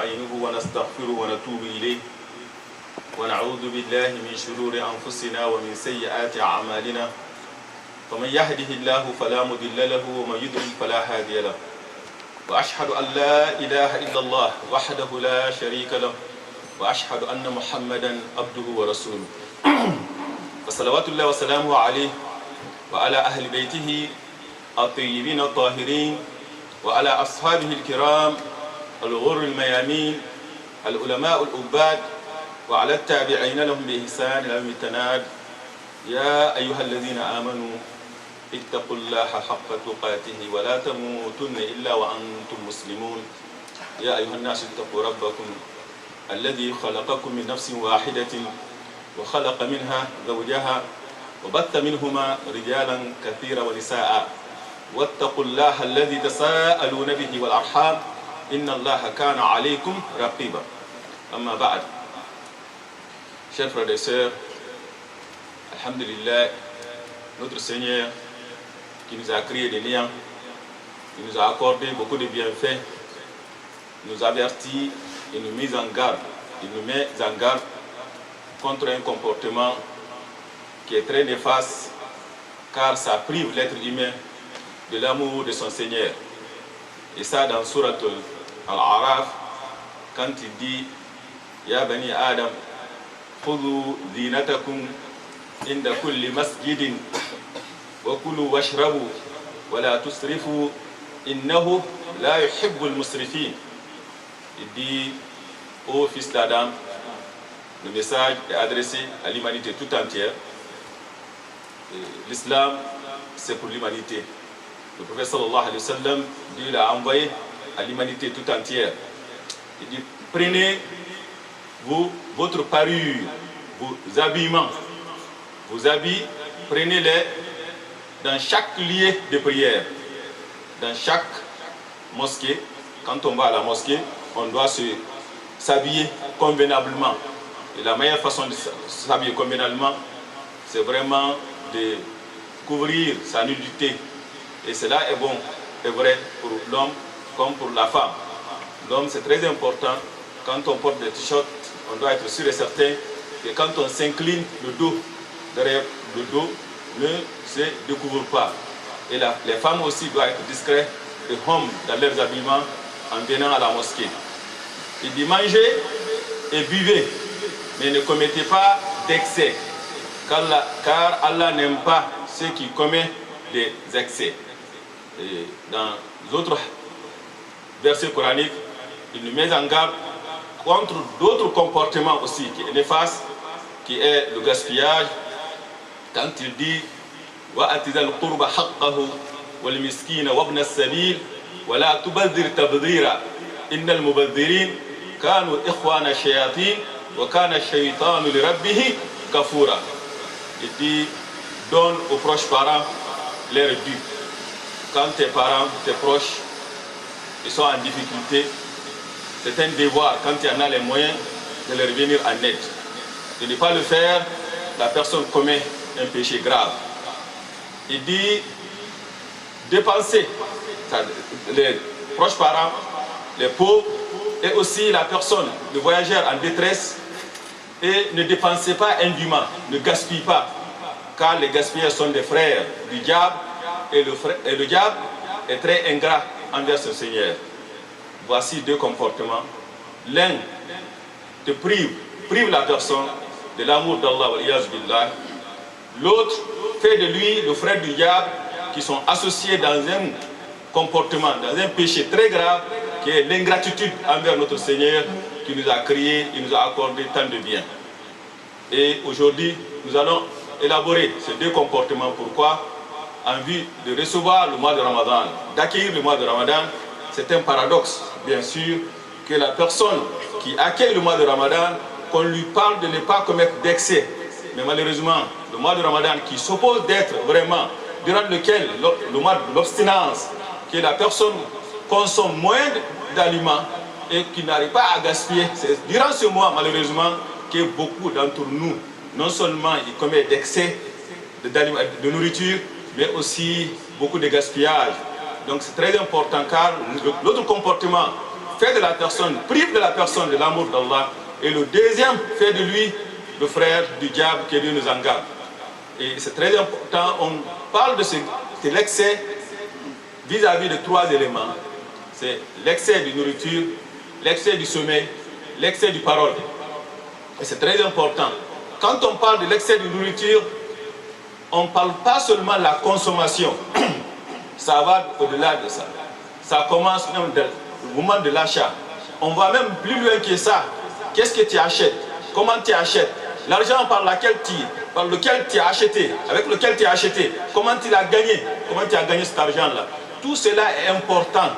ونستعينه ونستغفره ونتوب إليه ونعوذ بالله من شرور أنفسنا ومن سيئات أعمالنا فمن يهده الله فلا مضل له ومن يضلل فلا هادي له وأشهد أن لا إله إلا الله وحده لا شريك له وأشهد أن محمدا عبده ورسوله وصلوات الله وسلامه عليه وعلى أهل بيته الطيبين الطاهرين وعلى أصحابه الكرام الغر الميامين العلماء العباد وعلى التابعين لهم بإحسان إلى يوم التناد. يا أيها الذين آمنوا اتقوا الله حق تقاته ولا تموتن إلا وأنتم مسلمون. يا أيها الناس اتقوا ربكم الذي خلقكم من نفس واحدة وخلق منها زوجها وبث منهما رجالا كثيرا ونساء واتقوا الله الذي تساءلون به والأرحام إن الله كان عليكم رقيبا. أما بعد, chers frères et sœurs, Alhamdulillah, notre Seigneur qui nous a créé des liens, qui nous a accordé beaucoup de bienfaits, nous avertit et nous met en garde, contre un comportement qui est très néfaste, car ça prive l'être humain de l'amour de son Seigneur. Et ça dans Surat Al-A'raf, quand il dit Ya Bani Adam, khudhu zinatakum inda kulli masjidin wa kulu washrabu wa la tusrifu innahu la yuhibbul musrifin. Il dit ô fils d'Adam, le message est adressé à l'humanité tout entière. L'islam, c'est pour l'humanité. Le prophète sallallahu alayhi wa sallam, Dieu l'a envoyé à l'humanité tout entière. Il dit, prenez votre parure, vos habillements, vos habits, prenez-les dans chaque lieu de prière. Dans chaque mosquée, quand on va à la mosquée, on doit s'habiller convenablement. Et la meilleure façon de s'habiller convenablement, c'est vraiment de couvrir sa nudité. Et cela est bon, est vrai pour l'homme comme pour la femme. L'homme, c'est très important. Quand on porte des t-shirts, on doit être sûr et certain que quand on s'incline, le dos, derrière le dos, ne se découvre pas. Et les femmes aussi doivent être discrètes et hommes dans leurs habillements en venant à la mosquée. Il dit mangez et buvez, mais ne commettez pas d'excès, car Allah n'aime pas ceux qui commettent des excès. Et dans d'autres versets coraniques, il nous met en garde contre d'autres comportements aussi qui est néfaste, qui est le gaspillage, quand il dit وَأَتِذَا الْقُرْبَ حَقَّهُ وَالْمِسْكِينَ وَابْنَ السَّبِيلِ وَلَا تُبَذِّرْ تَبْذِيرًا إِنَّ الْمُبَذِّرِينَ كَانُوا إِخْوَانَ الشَّيَاطِينِ وَكَانَ الشَّيْطَانُ لِرَبِّهِ كَفُورًا. Il dit donne aux proches parents leur dû. Quand tes parents, tes proches, ils sont en difficulté, c'est un devoir, quand tu en as les moyens, de leur venir en aide. De ne pas le faire, la personne commet un péché grave. Il dit dépenser les proches parents, les pauvres, et aussi la personne, le voyageur en détresse, et ne dépensez pas indûment, ne gaspille pas, car les gaspilleurs sont des frères du diable, et le diable est très ingrat envers son Seigneur. Voici deux comportements. L'un te prive la personne de l'amour d'Allah, l'autre fait de lui le frère du diable, qui sont associés dans un comportement, dans un péché très grave, qui est l'ingratitude envers notre Seigneur, qui nous a créé, il nous a accordé tant de bien. Et aujourd'hui, nous allons élaborer ces deux comportements. Pourquoi? En vue de recevoir le mois de Ramadan, d'accueillir le mois de Ramadan. C'est un paradoxe, bien sûr, que la personne qui accueille le mois de Ramadan, qu'on lui parle de ne pas commettre d'excès. Mais malheureusement, le mois de Ramadan qui s'oppose d'être vraiment, durant lequel le mois de l'abstinence, que la personne consomme moins d'aliments et qui n'arrive pas à gaspiller. C'est durant ce mois, malheureusement, que beaucoup d'entre nous, non seulement ils commettent d'excès de nourriture, mais aussi beaucoup de gaspillage. Donc c'est très important, car l'autre comportement fait de la personne, prive de la personne de l'amour d'Allah. Et le deuxième fait de lui le frère du diable, que Dieu nous en garde. Et c'est très important, on parle de l'excès vis-à-vis de trois éléments. C'est l'excès de nourriture, l'excès du sommeil, l'excès du parole. Et c'est très important. Quand on parle de l'excès de nourriture, on ne parle pas seulement de la consommation. Ça va au-delà de ça. Ça commence même dès le moment de l'achat. On va même plus loin que ça. Qu'est-ce que tu achètes? Comment tu achètes? L'argent par lequel tu as acheté, avec lequel tu as acheté, comment tu l'as gagné? Comment tu as gagné cet argent-là? Tout cela est important,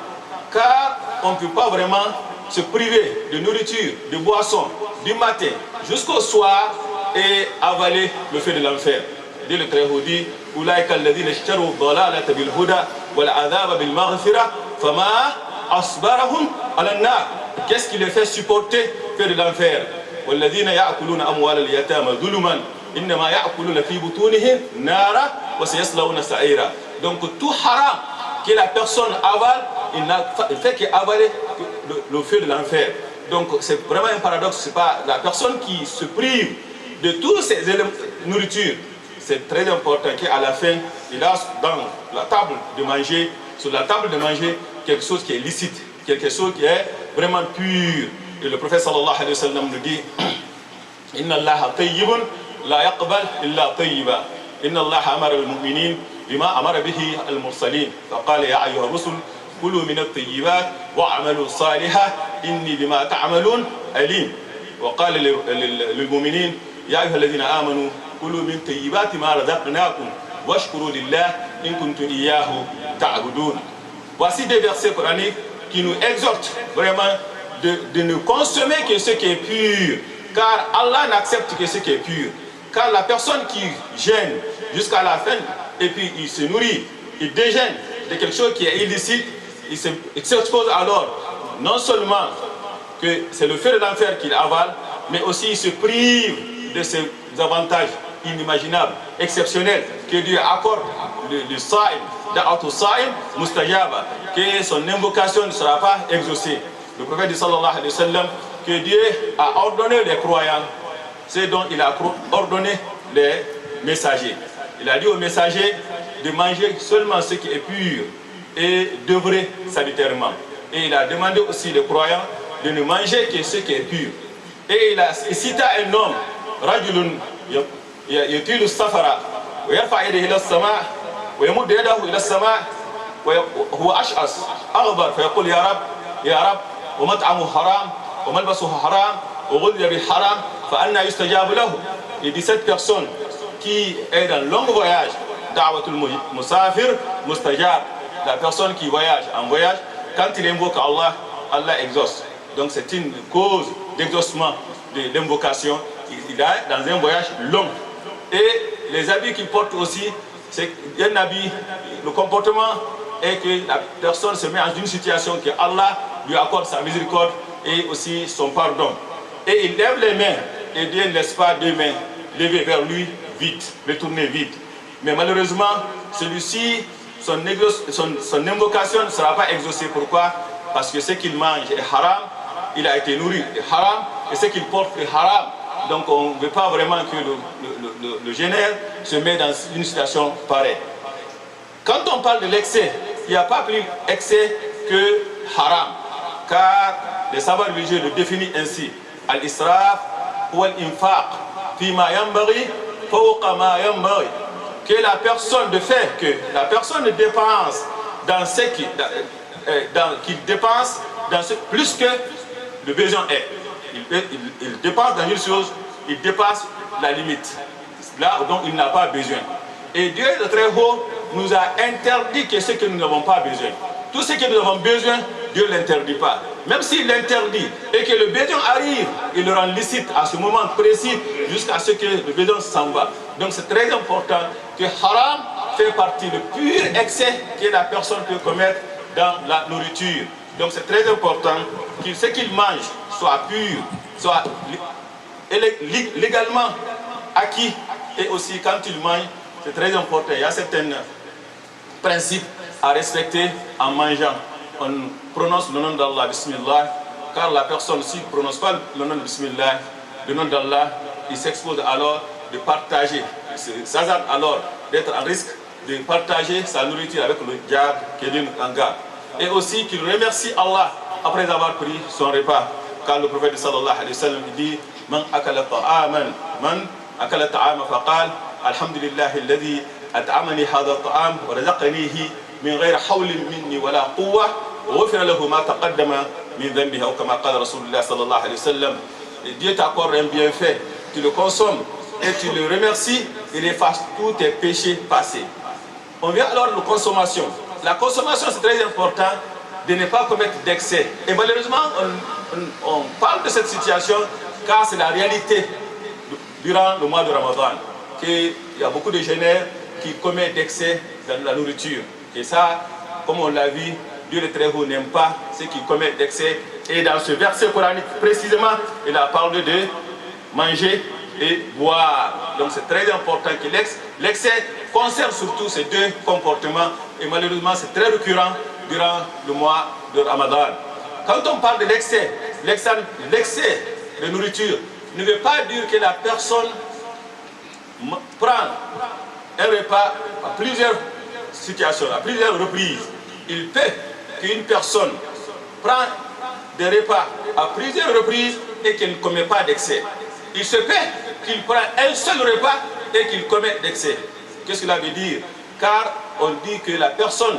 car on ne peut pas vraiment se priver de nourriture, de boissons, du matin jusqu'au soir et avaler le feu de l'enfer. Dit le Très-Haut dit, أولئك الذين اشتروا الضلالة بالهدى والعذاب بالمغفرة فما أصبرهم على النار. Qu'est-ce qui les fait supporter le feu de l'enfer? والذين يأكلون أموال اليتامى ظلما إنما يأكلون في بطونهم نارا وسيصلون سعيرا. Donc tout haram que la personne avale, il fait qu'avaler le feu de l'enfer. Donc c'est vraiment un paradoxe. C'est pas la personne qui se prive de tous ces éléments de nourriture. C'est très important qu'à la fin, il a dans la table de manger, sur la table de manger, quelque chose qui est licite, quelque chose qui est vraiment pur. Et le prophète sallallahu alayhi wa sallam nous dit, Inna Allah tayyibun la yaqbal illa tayyiba. Inna Allah amara al-mu'minin bima amara bihi al-mursalin. Faqala ya ayyuha rusul kulu min at-tayyibat wa'amalu salihan inni bima ta'malun alim. وقال للمؤمنين يا أيها الذين آمنوا كلوا من طيبات ما رزقناكم واشكروا لله إن كنتم إياه تعبدون. Voici des versets coraniques qui nous exhortent vraiment de ne consommer que ce qui est pur, car Allah n'accepte que ce qui est pur. Car la personne qui gêne jusqu'à la fin et puis il se nourrit, il dégêne de quelque chose qui est illicite, il s'expose alors non seulement que c'est le feu de l'enfer qu'il avale, mais aussi il se prive de ces avantages inimaginables, exceptionnels que Dieu accorde le Sa'im, da'atu Sa'im mustajaba, que son invocation ne sera pas exaucée. Le prophète dit sallallahu alayhi wa sallam que Dieu a ordonné les croyants, c'est dont il a ordonné les messagers. Il a dit aux messagers de manger seulement ce qui est pur et d'œuvrer salutairement. Et il a demandé aussi aux croyants de ne manger que ce qui est pur. Et il cita un homme, رجل يطيل السفر ويرفع يده إلى السماء ويمد يده إلى السماء وهو أشعث أغبر فيقول يا رب ومطعمه حرام وملبسه حرام وغذي بالحرام فأنا يستجاب له. Il dit cette personne qui est dans un long voyage, da'watul musafir mustajab, la personne qui voyage en voyage, quand il invoque Allah, Allah exauce. Donc c'est une cause d'exaucement de l'invocation. Il est dans un voyage long. Et les habits qu'il porte aussi, c'est un habit, le comportement est que la personne se met dans une situation que Allah lui accorde sa miséricorde et aussi son pardon. Et il lève les mains et Dieu ne laisse pas deux mains levées vers lui vite, retourner vite. Mais malheureusement, celui-ci, son invocation ne sera pas exaucée. Pourquoi? Parce que ce qu'il mange est haram, il a été nourri est haram, et ce qu'il porte est haram. Donc on ne veut pas vraiment que le génère se mette dans une situation pareille. Quand on parle de l'excès, il n'y a pas plus excès que haram. Car les savants religieux le définissent ainsi. Al-israf ou al-infaq fima yanbaghi fawqa ma yanbaghi. Que la personne, de fait que la personne dépense dans ce qu'il dépense dans ce plus que le besoin est. Il dépense dans une chose, il dépasse la limite, là dont il n'a pas besoin. Et Dieu de très haut nous a interdit que ce que nous n'avons pas besoin. Tout ce que nous avons besoin, Dieu ne l'interdit pas. Même s'il l'interdit et que le besoin arrive, il le rend licite à ce moment précis jusqu'à ce que le besoin s'en va. Donc c'est très important que haram fait partie du pur excès que la personne peut commettre dans la nourriture. Donc c'est très important que ce qu'il mange soit pur, soit légalement acquis. Et aussi quand il mange, c'est très important. Il y a certains principes à respecter en mangeant. on prononce le nom d'Allah, Bismillah, car la personne, s'il ne prononce pas le nom de Bismillah, le nom d'Allah, il s'expose alors de partager, s'hasarde alors d'être en risque de partager sa nourriture avec le diable qui est d'une garde. Et aussi qu'il remercie Allah après avoir pris son repas. Car le prophète sallallahu alayhi wa sallam dit Man akala ta'ama faqal Alhamdulillahi alladhi at'amani hadha ta'am wa razaqanihi min ghayri hawlin minni wala quwwa wa ghufira lahu ma taqaddama min dhanbihi ou kama qala Rasulullah sallallahu alayhi wa sallam. Dieu t'accorde un bienfait, tu le consommes et tu le remercies, il efface tous tes péchés passés. On vient alors de la consommation. La consommation, c'est très important de ne pas commettre d'excès. Et malheureusement, on parle de cette situation car c'est la réalité durant le mois de Ramadan. Il y a beaucoup de jeunes qui commettent d'excès dans la nourriture. Et ça, comme on l'a vu, Dieu le Très-Haut n'aime pas ceux qui commettent d'excès. Et dans ce verset coranique, précisément, il a parlé de manger et boire. Donc c'est très important que l'excès concerne surtout ces deux comportements. Et malheureusement, c'est très récurrent durant le mois de Ramadan. Quand on parle de l'excès de nourriture ne veut pas dire que la personne prend un repas à plusieurs situations, à plusieurs reprises. Il peut qu'une personne prend des repas à plusieurs reprises et qu'elle ne commet pas d'excès. Il se peut qu'il prend un seul repas et qu'il commet d'excès. Qu'est-ce que cela veut dire? Car on dit que la personne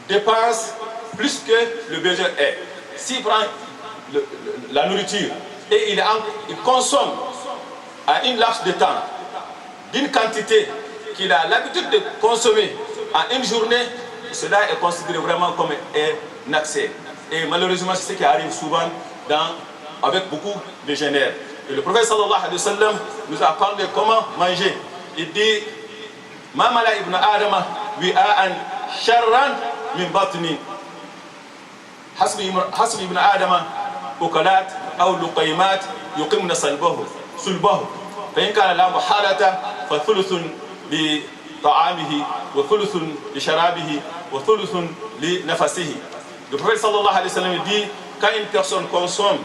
dépense plus que le besoin est. S'il prend la nourriture et il consomme à une laps de temps d'une quantité qu'il a l'habitude de consommer en une journée, cela est considéré vraiment comme un excès. Et malheureusement, c'est ce qui arrive souvent avec beaucoup de génères. Et le prophète sallallahu alayhi wa sallam nous a parlé de comment manger. Il dit Ma mala ibn Adama wi'a'an sharran min batni. Hasbi ibn Adama ukalat aw luqaymat yuqimna sulbahu. Fa in kana la muhalata fa thuluthun li ta'amihi wa thuluthun li sharabihi wa thuluthun li nafasihi. Le prophète sallallahu alayhi wa sallam dit quand une personne consomme,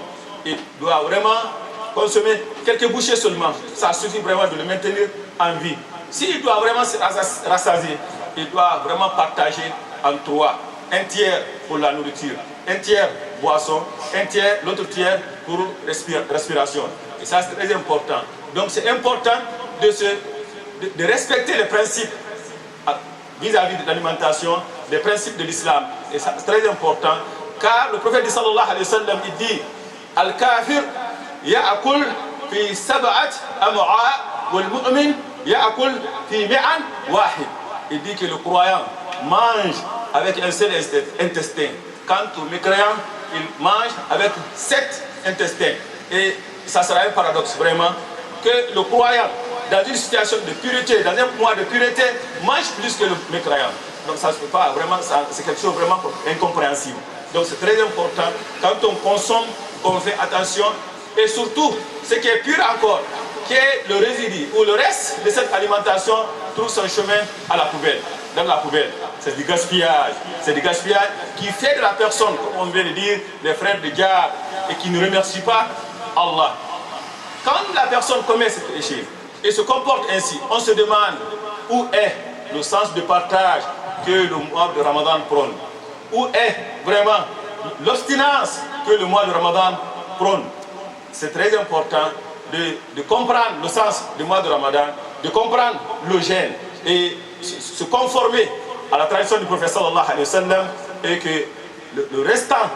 il doit vraiment consommer quelques bouchées seulement. Ça suffit vraiment de le maintenir en vie. S'il doit vraiment se rassasier, il doit vraiment partager en trois. Un tiers pour la nourriture, un tiers boisson, l'autre tiers pour respiration. Et ça c'est très important. Donc c'est important de respecter les principes vis-à-vis de l'alimentation, les principes de l'islam. Et ça c'est très important. Car le prophète sallallahu alayhi wa sallam il dit Al-Kafir ya'akul fi sab'at am'a wal mu'min ya'akul fi mi'an wahid. Il dit que le croyant mange avec un seul intestin. Quant au mécréant, il mange avec 7 intestins. Et ça sera un paradoxe vraiment que le croyant, dans une situation de pureté, dans un mois de pureté, mange plus que le mécréant. Donc ça ne se peut pas, vraiment, c'est quelque chose de vraiment incompréhensible. Donc c'est très important, quand on consomme, qu'on fait attention, et surtout, ce qui est pur encore, que le résidu ou le reste de cette alimentation trouve son chemin à la poubelle, dans la poubelle. C'est du gaspillage. C'est du gaspillage qui fait de la personne, comme on vient de dire, les frères de diable, et qui ne remercie pas Allah. Quand la personne commet ce péché et se comporte ainsi, on se demande où est le sens de partage que le mois de Ramadan prône. Où est vraiment l'obstinence que le mois de Ramadan prône. C'est très important de comprendre le sens du mois de Ramadan, de comprendre le jeûne et se conformer à la tradition du prophète sallallahu alayhi wa sallam et que le restant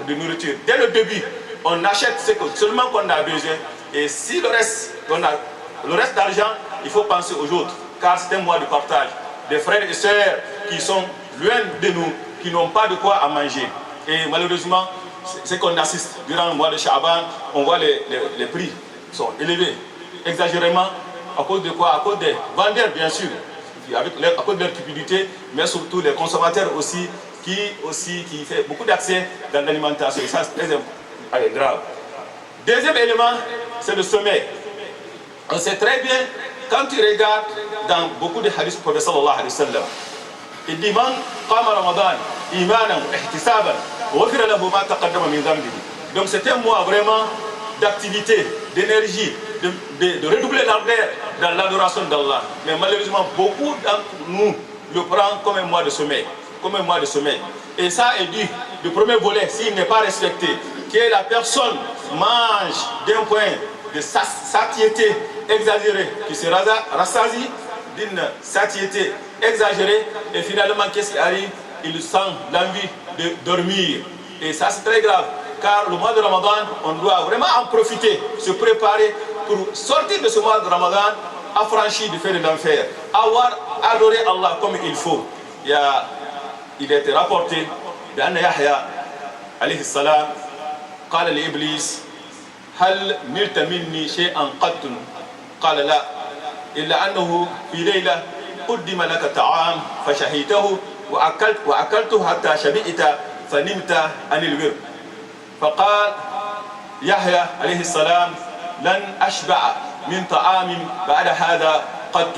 de nourriture, dès le début, on achète seulement qu'on a besoin et si le reste d'argent, il faut penser aux autres car c'est un mois de partage. Des frères et sœurs qui sont loin de nous, qui n'ont pas de quoi à manger. Et malheureusement, ce qu'on assiste durant le mois de Sha'ban, on voit les prix sont élevés, exagérément, à cause de quoi? À cause des vendeurs bien sûr, à cause de leur cupidité, mais surtout les consommateurs aussi, qui fait beaucoup d'accès dans l'alimentation. Et ça c'est très grave. Deuxième élément, c'est le sommeil. On sait très bien, quand tu regardes dans beaucoup de hadiths du prophète sallallahu alayhi wa sallam, il dit Man qama Ramadan imanan wa ihtisaban wa ghfira lahu ma taqaddama min dhanbihi. Donc c'est un mois vraiment d'activité, d'énergie, de redoubler l'ardeur dans l'adoration d'Allah. Mais malheureusement, beaucoup d'entre nous le prennent comme un mois de sommeil. Comme un mois de sommeil. Et ça est dû, le premier volet, s'il n'est pas respecté, que la personne mange d'un point de satiété exagérée, qui se rassasie d'une satiété exagérée, et finalement, qu'est-ce qui arrive? Il sent l'envie de dormir. Et ça, c'est très grave, car le mois de Ramadan, on doit vraiment en profiter, se préparer pour sortir de ce mois de Ramadan affranchi du feu de l'enfer, avoir adoré Allah comme il faut. Il a été rapporté بأن يحيى عليه السلام قال لإبليس هل نلت مني شيئا قط؟ قال لا، إلا أنه في ليلة قدم لك طعام فشهيته وأكلته حتى شبعت فنمت عن الورد. فقال يحيى عليه السلام لن أشبع من طعام بعد هذا قط.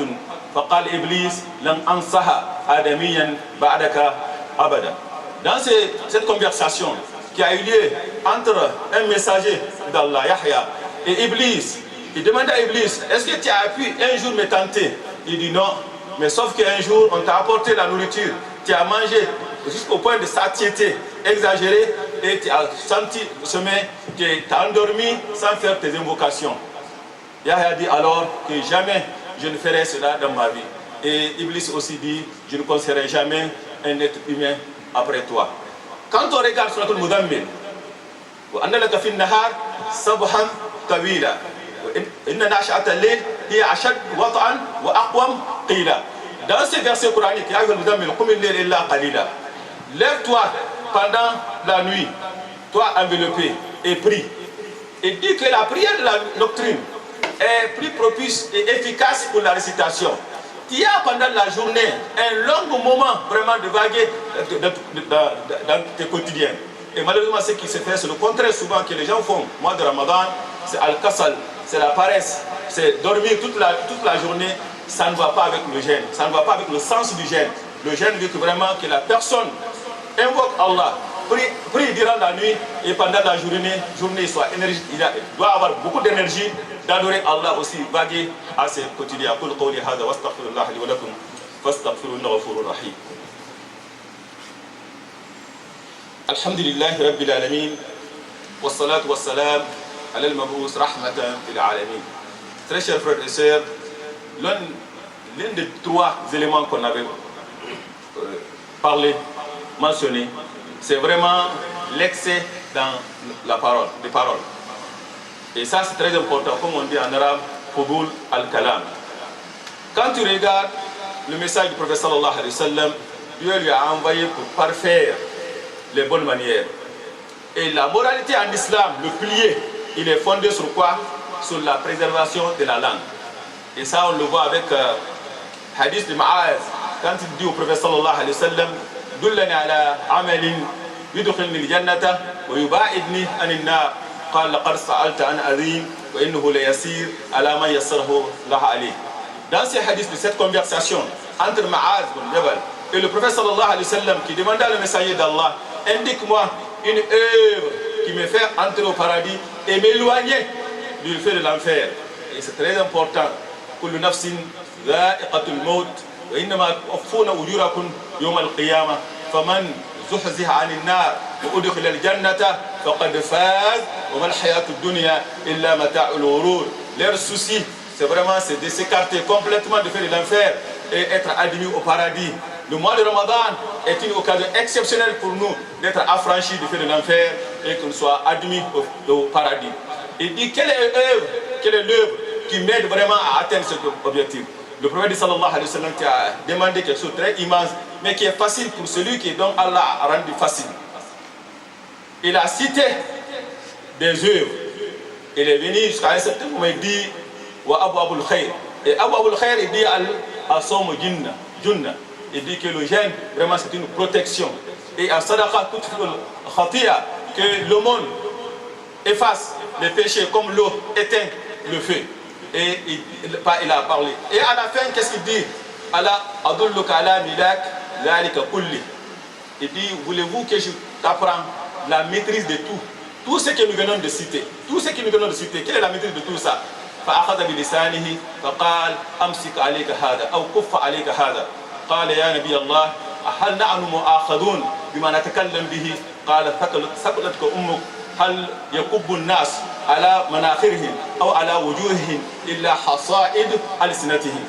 فقال إبليس لن أنصح آدميا بعدك أبدا. Dans cette conversation qui a eu lieu entre un messager d'Allah, Yahya, et Iblis, il demande à Iblis, est-ce que tu as pu un jour me tenter? Il dit non, mais sauf qu'un jour on t'a apporté la nourriture, tu as mangé jusqu'au point de satiété exagérée et tu as senti le sommeil, tu t'as endormi sans faire tes invocations. Yahya dit alors que jamais je ne ferai cela dans ma vie. Et Iblis aussi dit, je ne conseillerai jamais un être humain après toi. Quand on regarde sur le Mudammil, وأن لك في النهار سبحا طويلا وإن ناشئة الليل هي أشد وطئا وأقوم قيلا. Dans ces versets coraniques, يا أيها المزمل قم الليل إلا قليلا. Lève-toi pendant la nuit, toi enveloppé, et prie. Et dit que la prière de la nocturne est plus propice et efficace pour la récitation. Il y a pendant la journée un long moment vraiment de vaguer dans tes quotidiens. Et malheureusement, ce qui se fait, c'est le contraire souvent que les gens font. Mois de Ramadan, c'est Al-Kassal, c'est la paresse, c'est dormir toute la journée. Ça ne va pas avec le jeûne, ça ne va pas avec le sens du jeûne. Le jeûne veut que vraiment que la personne invoque Allah, prie durant la nuit et pendant la journée soit énergique. Il doit avoir beaucoup d'énergie d'adorer Allah aussi, vaguer à ses quotidiens. قل قولي هذا واستغفر الله لي ولكم فاستغفروه إنه غفور رحيم. الحمد لله رب العالمين والصلاة والسلام على المبعوث رحمة للعالمين. Très chers frères et sœurs, l'un des trois éléments qu'on avait parlé, mentionné, c'est vraiment l'excès dans la parole, les paroles. Et ça c'est très important, comme on dit en arabe, Fudul al-Kalam. Quand tu regardes le message du prophète sallallahu alayhi wa sallam, Dieu lui a envoyé pour parfaire les bonnes manières. Et la moralité en islam, le pilier, il est fondé sur quoi? Sur la préservation de la langue. Et ça on le voit avec hadith de Ma'az, quand il dit au prophète sallallahu alayhi wa sallam, dullani ala amalin yudkhilni al-jannata wa yubaidni anin nar. قال لقد سألت عن عظيم وإنه ليسير على ما يسره الله عليه. Dans ces hadiths de cette conversation entre Ma'az bin Jabal et le prophète sallallahu alayhi wa sallam qui demanda le messager d'Allah, indique-moi une œuvre qui me fait entrer au paradis et m'éloigner du feu de l'enfer. Et c'est très important. كل نفس ذائقة الموت وإنما توفون أجوركم يوم القيامة فمن زحزح عن النار وأدخل الجنة فقد فاز وما الحياة الدنيا إلا متاع الغرور. Leur souci, c'est vraiment de s'écarter complètement du feu de l'enfer et être admis au paradis. Le mois de Ramadan est une occasion exceptionnelle pour nous d'être affranchis du feu de l'enfer et qu'on soit admis au paradis. Il dit quelle est l'œuvre qui m'aide vraiment à atteindre cet objectif. Le prophète sallallahu alayhi wa sallam qui a demandé quelque chose de très immense, mais qui est facile pour celui qui dont Allah a rendu facile. Il a cité des œuvres. Il est venu jusqu'à un certain moment, il dit wa Abu Abul Khair. Et Abu Abul Khair, il dit al-Asawm Junna. Il dit que le jeûne, vraiment, c'est une protection. Et à Sadaqa, toute khatiya, que le monde efface les péchés comme l'eau éteint le feu. Et il a parlé. Et à la fin, qu'est-ce qu'il dit? Allah adulluka ala milak zalika kulli. Il dit, voulez-vous que je t'apprends la maîtrise de tout? Tout ce que nous venons de citer. Tout ce que nous venons de citer. Quelle est la maîtrise de tout ça? فأخذ بلسانه فقال أمسك عليك هذا أو كف عليك هذا. قال يا نبي الله هل نحن مؤاخذون بما نتكلم به؟ قال ثقلتك أمك. هل يكب الناس على مناخرهم أو على وجوههم إلا حصائد ألسنتهم.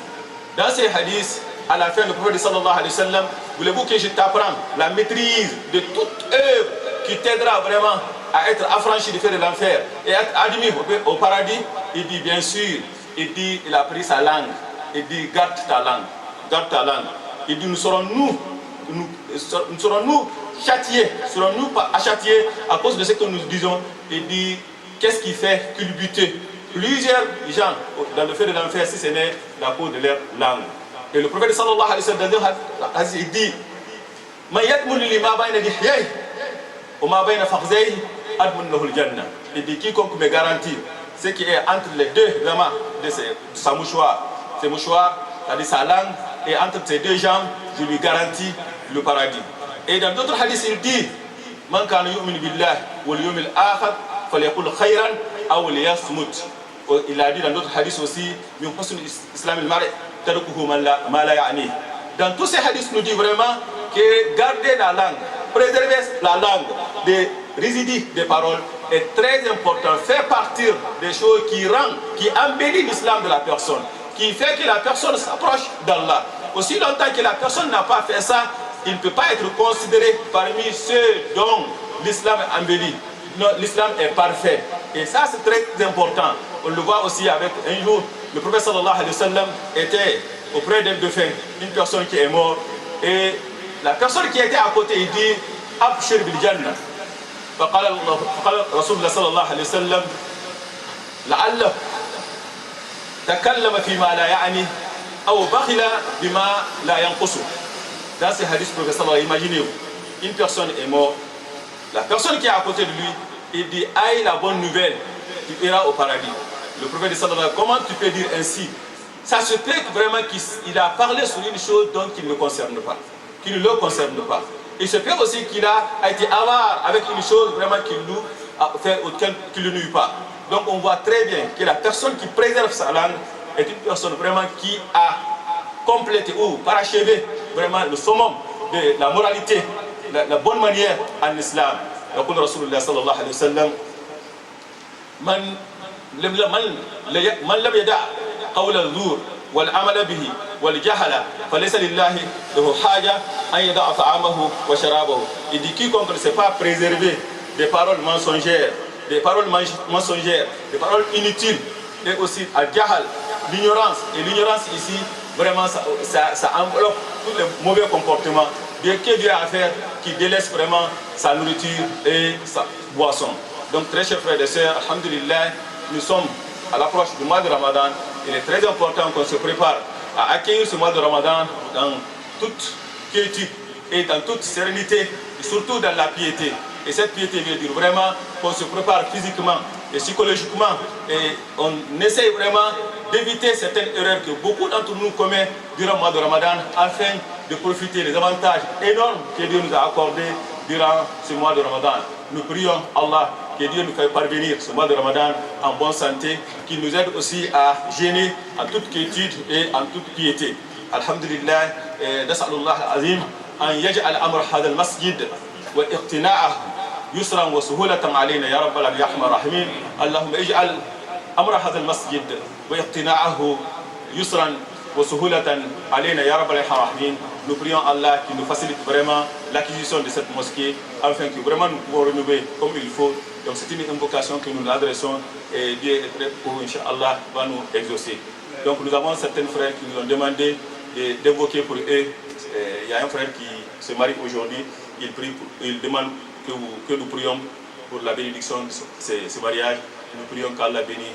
Dans ces hadiths, à la fin, le prophète sallallahu alayhi wa sallam, voulez-vous que je t'apprenne la maîtrise de toute œuvre qui t'aidera vraiment à être affranchi du feu de l'enfer et être admis au paradis? Il dit bien sûr. Il dit, il a pris sa langue. Il dit, garde ta langue. Garde ta langue. Il dit, nous serons-nous châtiés, serons-nous pas châtiés à cause de ce que nous disons? Il dit, qu'est-ce qui fait culbuter plusieurs gens dans le feu de l'enfer si ce n'est la cause de leur langue? Et le prophète sallallahu alayhi wa sallam, il dit, Man yatmun lima bayna lihyayhi wa ma bayna fakhzayhi admun lahu al-jannah. Il dit, quiconque me garantit ce qui est entre les deux vraiment de sa mouchoir, ses mouchoirs, c'est-à-dire sa langue, et entre ses deux jambes, je lui garantis le paradis. Et dans d'autres hadiths, il dit, Man kana yu'minu billahi wal yawmil akhir falyaqul khayran aw liyasmut. Il a dit dans d'autres hadiths aussi, min husn islam al-mar'i tarkuhu ma la ya'ni. Dans tous ces hadiths, nous dit vraiment que garder la langue, préserver la langue des résidus des paroles est très important, fait partir des choses qui rendent, qui embellissent l'islam de la personne, qui fait que la personne s'approche d'Allah. Aussi longtemps que la personne n'a pas fait ça, il ne peut pas être considéré parmi ceux dont l'islam est embelli. Non, l'islam est parfait. Et ça, c'est très important. On le voit aussi avec un jour, le prophète sallallahu alayhi wa sallam était auprès d'un défunt, une personne qui est morte. Et la personne qui était à côté, il dit, Abshir bil Jannah. فقال رسول الله صلى الله عليه وسلم لعله تكلم فيما لا يعني أو بخل بما لا ينقصه. Dans ce hadith, professeur, imaginez-vous, une personne est morte, la personne qui est à côté de lui, il dit, aïe la bonne nouvelle, tu iras au paradis. Le prophète sallallahu alayhi wa sallam, comment tu peux dire ainsi? Ça se peut que vraiment qu'il a parlé sur une chose dont il ne concerne pas, qui ne le concerne pas. Il se peut aussi qu'il a été avare avec une chose vraiment qui ne le nuit pas. Donc on voit très bien que la personne qui préserve sa langue est une personne vraiment qui a complété ou parachevé vraiment le summum de la moralité, la bonne manière en islam. يقول رسول الله صلى الله عليه وسلم من لم يدع قول الزور والعمل به والجهل فليس لله له حاجة أن يدع طعامه وشرابه. Il dit quiconque ne sait pas préserver des paroles mensongères, des paroles inutiles, et aussi al-jahal, l'ignorance. Et l'ignorance ici, vraiment, ça enveloppe tous les mauvais comportements. Que Dieu a à faire qui délaisse vraiment sa nourriture et sa boisson. Donc, très chers frères et sœurs, alhamdulillah, nous sommes à l'approche du mois de Ramadan. Il est très important qu'on se prépare à accueillir ce mois de Ramadan dans toute quiétude et dans toute sérénité, et surtout dans la piété. Et cette piété veut dire vraiment qu'on se prépare physiquement et psychologiquement, et on essaye vraiment d'éviter certaines erreurs que beaucoup d'entre nous commettent durant le mois de Ramadan, afin de profiter des avantages énormes que Dieu nous a accordés durant ce mois de Ramadan. Nous prions Allah que Dieu nous fasse parvenir ce mois de Ramadan en bonne santé, qu'il nous aide aussi à gêner en toute quiétude et en toute piété. Alhamdulillah, nas'alullah al-azim an yaj'al amr hadha al-masjid wa iqtina'ahu يسرا وسهولة علينا يا رب العالمين يا أرحم الراحمين. اللهم اجعل أمر هذا المسجد واقتناعه يسرا وسهولة علينا يا رب العالمين. Nous prions Allah qui nous facilite vraiment l'acquisition de cette mosquée, afin que vraiment nous pouvons renouveler comme il faut. Donc c'est une invocation que nous adressons, et Dieu est prêt pour, Inch'Allah, va nous exaucer. Donc nous avons certains frères qui nous ont demandé d'évoquer pour eux. Il y a un frère qui se marie aujourd'hui, il demande que nous prions pour la bénédiction de ce mariage. Nous prions qu'Allah bénisse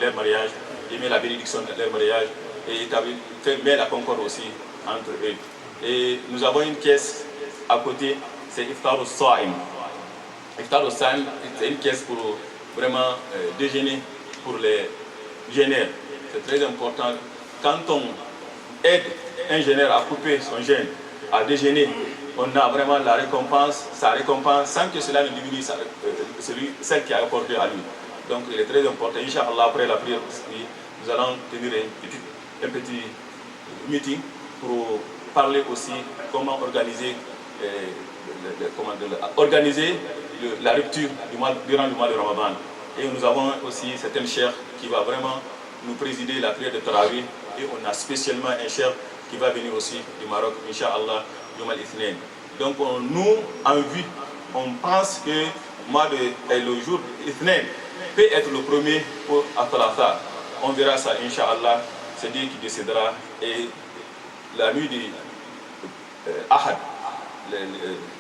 leur mariage, et met la bénédiction de leur mariage, et met la concorde aussi entre eux. Et nous avons une caisse à côté, c'est Iftar al-Sa'im. Iftar al-Sa'im, c'est une caisse pour vraiment déjeuner pour les jeûneurs. C'est très important. Quand on aide un jeûneur à couper son jeûne, à déjeuner, on a vraiment la récompense, sa récompense, sans que cela ne diminue celle qui a accordé à lui. Donc il est très important. Inch'Allah, après la prière, nous allons tenir un petit meeting pour parler aussi comment organiser, la rupture durant le mois de Ramadan. Et nous avons aussi certains chers qui va vraiment nous présider la prière de Tarawih. Et on a spécialement un cher qui va venir aussi du Maroc, Inch'Allah, Yom al-Ithnain. Donc nous, en vue, on pense que le jour Ithnain peut être le premier pour Atalata. On verra ça, Inch'Allah, c'est Dieu qui décédera. Et la nuit du Ahad,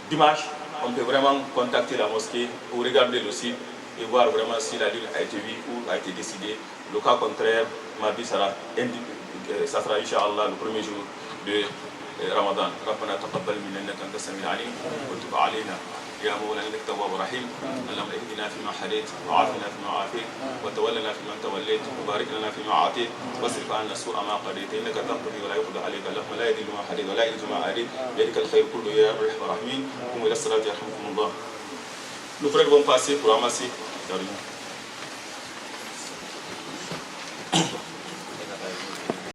dimanche, on peut vraiment contacter la mosquée pour regarder le site et voir vraiment si la lune a été vue ou a été décidée. Le cas contraire, mardi ça sera Inch'Allah le premier jour de Ramadan. ربنا تقبل منا انك انت السميع العليم وتب علينا يا مولانا انك تواب رحيم اللهم اهدنا فيما هديت وعافنا فيما عافيت وتولنا فيمن توليت وبارك لنا فيما اعطيت واصرف عنا سوء ما قضيت انك تقضي ولا يقضى عليك اللهم لا يذل ما هديت ولا يعز ما عليك بيدك الخير كله يا ارحم الراحمين قوموا الى الصلاه يرحمكم الله. Nos frères vont passer pour ramasser la réunion.